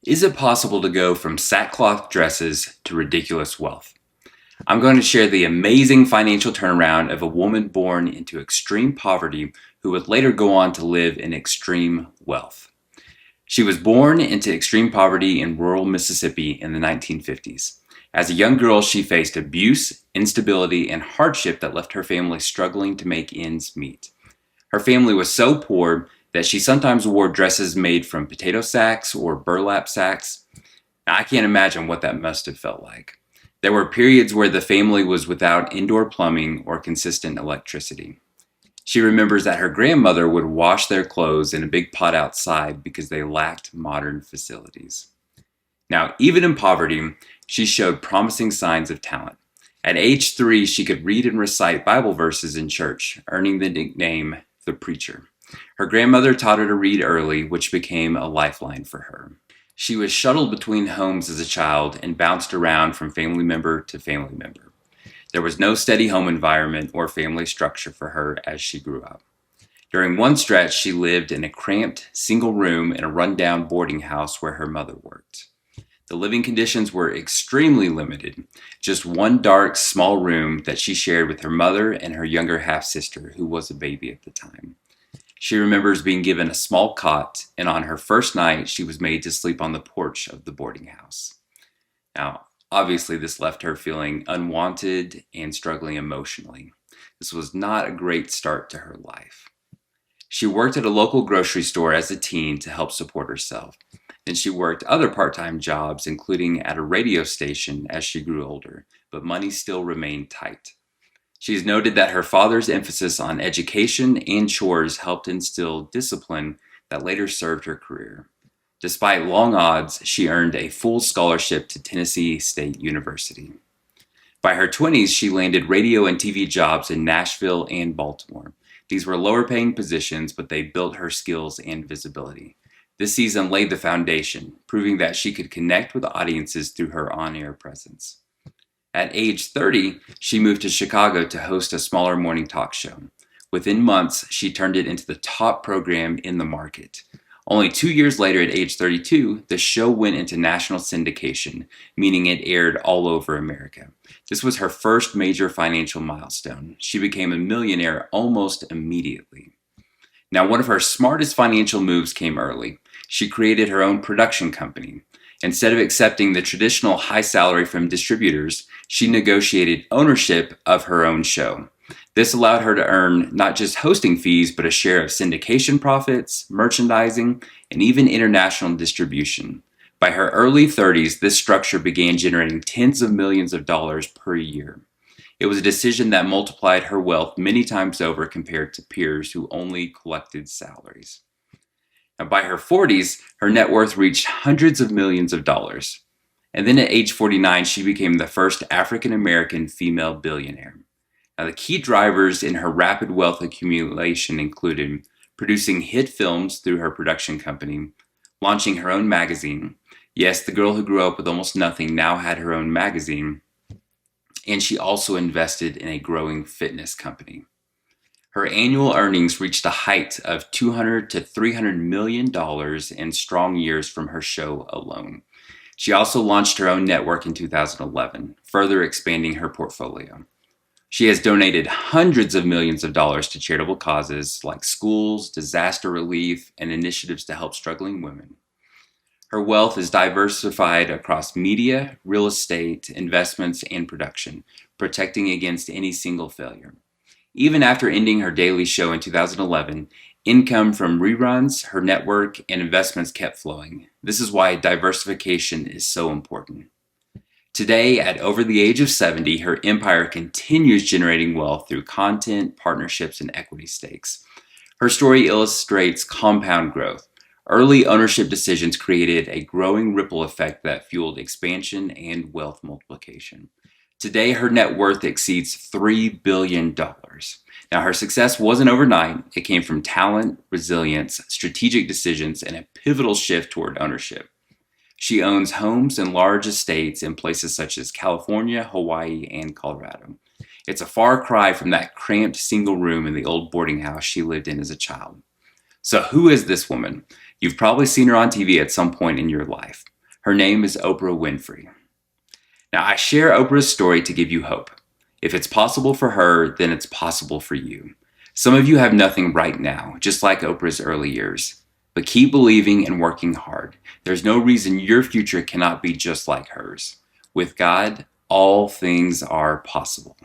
Is it possible to go from sackcloth dresses to ridiculous wealth? I'm going to share the amazing financial turnaround of a woman born into extreme poverty who would later go on to live in extreme wealth. She was born into extreme poverty in rural Mississippi in the 1950s. As a young girl, she faced abuse, instability, and hardship that left her family struggling to make ends meet. Her family was so poor that she sometimes wore dresses made from potato sacks or burlap sacks. Now, I can't imagine what that must have felt like. There were periods where the family was without indoor plumbing or consistent electricity. She remembers that her grandmother would wash their clothes in a big pot outside because they lacked modern facilities. Now, even in poverty, she showed promising signs of talent. At age 3, she could read and recite Bible verses in church, earning the nickname the preacher. Her grandmother taught her to read early, which became a lifeline for her. She was shuttled between homes as a child and bounced around from family member to family member. There was no steady home environment or family structure for her as she grew up. During one stretch, she lived in a cramped, single room in a rundown boarding house where her mother worked. The living conditions were extremely limited, just one dark, small room that she shared with her mother and her younger half-sister, who was a baby at the time. She remembers being given a small cot, and on her first night, she was made to sleep on the porch of the boarding house. Now, obviously, this left her feeling unwanted and struggling emotionally. This was not a great start to her life. She worked at a local grocery store as a teen to help support herself. Then she worked other part-time jobs, including at a radio station as she grew older, but money still remained tight. She's noted that her father's emphasis on education and chores helped instill discipline that later served her career. Despite long odds, she earned a full scholarship to Tennessee State University. By her 20s, she landed radio and TV jobs in Nashville and Baltimore. These were lower-paying positions, but they built her skills and visibility. This season laid the foundation, proving that she could connect with audiences through her on-air presence. At age 30, she moved to Chicago to host a smaller morning talk show. Within months, she turned it into the top program in the market. Only 2 years later, at age 32, the show went into national syndication, meaning it aired all over America. This was her first major financial milestone. She became a millionaire almost immediately. Now, one of her smartest financial moves came early. She created her own production company. Instead of accepting the traditional high salary from distributors, she negotiated ownership of her own show. This allowed her to earn not just hosting fees, but a share of syndication profits, merchandising, and even international distribution. By her early 30s, this structure began generating tens of millions of dollars per year. It was a decision that multiplied her wealth many times over compared to peers who only collected salaries. Now, by her 40s, her net worth reached hundreds of millions of dollars. And then at age 49, she became the first African American female billionaire. Now, the key drivers in her rapid wealth accumulation included producing hit films through her production company, launching her own magazine. Yes, the girl who grew up with almost nothing now had her own magazine. And she also invested in a growing fitness company. Her annual earnings reached a height of $200 to $300 million in strong years from her show alone. She also launched her own network in 2011, further expanding her portfolio. She has donated hundreds of millions of dollars to charitable causes like schools, disaster relief, and initiatives to help struggling women. Her wealth is diversified across media, real estate, investments, and production, protecting against any single failure. Even after ending her daily show in 2011, income from reruns, her network, and investments kept flowing. This is why diversification is so important. Today, at over the age of 70, her empire continues generating wealth through content, partnerships, and equity stakes. Her story illustrates compound growth. Early ownership decisions created a growing ripple effect that fueled expansion and wealth multiplication. Today, her net worth exceeds $3 billion. Now, her success wasn't overnight. It came from talent, resilience, strategic decisions, and a pivotal shift toward ownership. She owns homes and large estates in places such as California, Hawaii, and Colorado. It's a far cry from that cramped single room in the old boarding house she lived in as a child. So who is this woman? You've probably seen her on TV at some point in your life. Her name is Oprah Winfrey. Now, I share Oprah's story to give you hope. If it's possible for her, then it's possible for you. Some of you have nothing right now, just like Oprah's early years. But keep believing and working hard. There's no reason your future cannot be just like hers. With God, all things are possible.